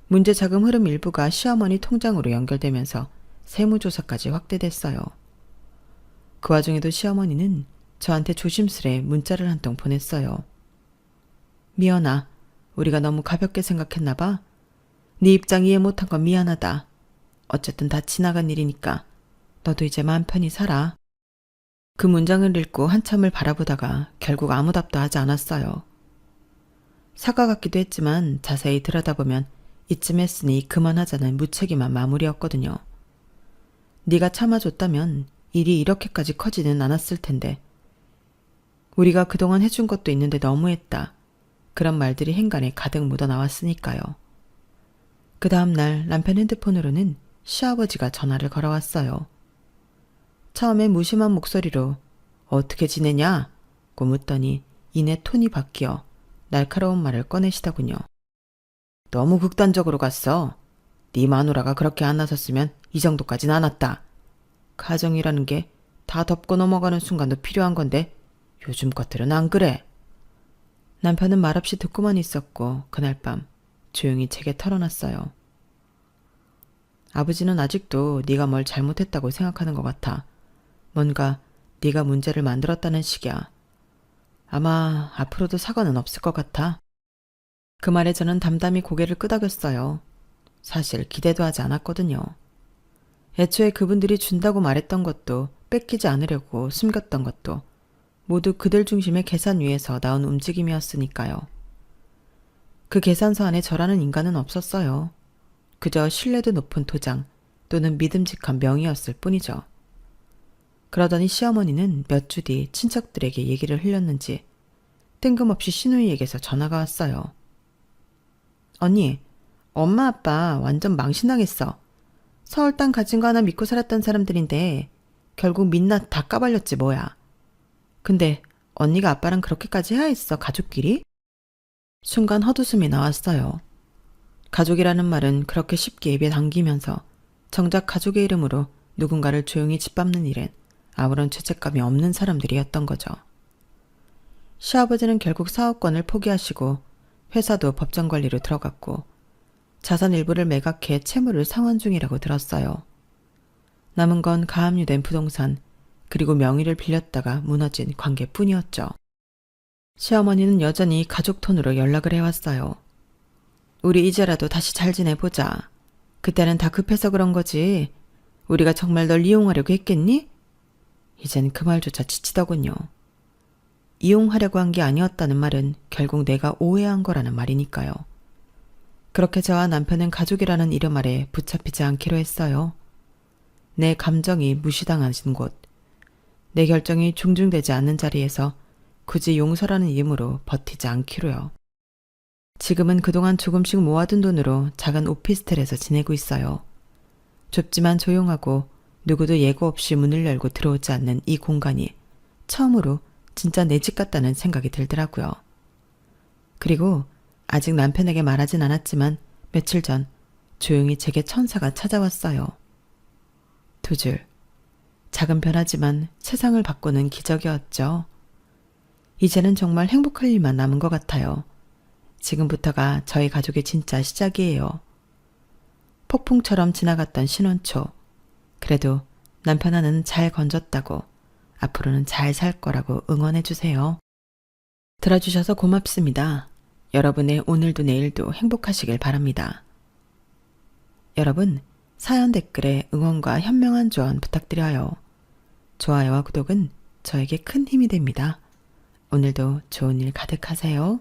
문제 자금 흐름 일부가 시어머니 통장으로 연결되면서 세무조사까지 확대됐어요. 그 와중에도 시어머니는 저한테 조심스레 문자를 한 통 보냈어요. 미연아, 우리가 너무 가볍게 생각했나 봐. 네 입장 이해 못한 건 미안하다. 어쨌든 다 지나간 일이니까 너도 이제 마음 편히 살아. 그 문장을 읽고 한참을 바라보다가 결국 아무 답도 하지 않았어요. 사과 같기도 했지만 자세히 들여다보면 이쯤 했으니 그만하자는 무책임한 마무리였거든요. 네가 참아줬다면 일이 이렇게까지 커지는 않았을 텐데. 우리가 그동안 해준 것도 있는데 너무했다. 그런 말들이 행간에 가득 묻어나왔으니까요. 그 다음날 남편 핸드폰으로는 시아버지가 전화를 걸어왔어요. 처음에 무심한 목소리로 어떻게 지내냐? 고 묻더니 이내 톤이 바뀌어 날카로운 말을 꺼내시더군요. 너무 극단적으로 갔어. 네 마누라가 그렇게 안 나섰으면 이 정도까진 않았다. 가정이라는 게 다 덮고 넘어가는 순간도 필요한 건데 요즘 것들은 안 그래. 남편은 말없이 듣고만 있었고 그날 밤 조용히 제게 털어놨어요. 아버지는 아직도 네가 뭘 잘못했다고 생각하는 것 같아. 뭔가 네가 문제를 만들었다는 식이야. 아마 앞으로도 사과는 없을 것 같아. 그 말에 저는 담담히 고개를 끄덕였어요. 사실 기대도 하지 않았거든요. 애초에 그분들이 준다고 말했던 것도 뺏기지 않으려고 숨겼던 것도 모두 그들 중심의 계산 위에서 나온 움직임이었으니까요. 그 계산서 안에 저라는 인간은 없었어요. 그저 신뢰도 높은 도장 또는 믿음직한 명의였을 뿐이죠. 그러더니 시어머니는 몇 주 뒤 친척들에게 얘기를 흘렸는지 뜬금없이 시누이에게서 전화가 왔어요. 언니, 엄마 아빠 완전 망신당했어. 서울 땅 가진 거 하나 믿고 살았던 사람들인데 결국 민낯 다 까발렸지 뭐야. 근데 언니가 아빠랑 그렇게까지 해야 했어, 가족끼리? 순간 헛웃음이 나왔어요. 가족이라는 말은 그렇게 쉽게 입에 당기면서 정작 가족의 이름으로 누군가를 조용히 짓밟는 일엔 아무런 죄책감이 없는 사람들이었던 거죠. 시아버지는 결국 사업권을 포기하시고 회사도 법정 관리로 들어갔고 자산 일부를 매각해 채무를 상환 중이라고 들었어요. 남은 건 가압류된 부동산 그리고 명의를 빌렸다가 무너진 관계뿐이었죠. 시어머니는 여전히 가족 톤으로 연락을 해왔어요. 우리 이제라도 다시 잘 지내보자. 그때는 다 급해서 그런 거지. 우리가 정말 널 이용하려고 했겠니? 이젠 그 말조차 지치더군요. 이용하려고 한 게 아니었다는 말은 결국 내가 오해한 거라는 말이니까요. 그렇게 저와 남편은 가족이라는 이름 아래 붙잡히지 않기로 했어요. 내 감정이 무시당하신 곳, 내 결정이 존중되지 않는 자리에서 굳이 용서라는 이름으로 버티지 않기로요. 지금은 그동안 조금씩 모아둔 돈으로 작은 오피스텔에서 지내고 있어요. 좁지만 조용하고 누구도 예고 없이 문을 열고 들어오지 않는 이 공간이 처음으로 진짜 내 집 같다는 생각이 들더라고요. 그리고 아직 남편에게 말하진 않았지만 며칠 전 조용히 제게 천사가 찾아왔어요. 두 줄. 작은 변화지만 세상을 바꾸는 기적이었죠. 이제는 정말 행복할 일만 남은 것 같아요. 지금부터가 저희 가족의 진짜 시작이에요. 폭풍처럼 지나갔던 신혼초. 그래도 남편 하나는 잘 건졌다고, 앞으로는 잘 살 거라고 응원해주세요. 들어주셔서 고맙습니다. 여러분의 오늘도 내일도 행복하시길 바랍니다. 여러분, 사연 댓글에 응원과 현명한 조언 부탁드려요. 좋아요와 구독은 저에게 큰 힘이 됩니다. 오늘도 좋은 일 가득하세요.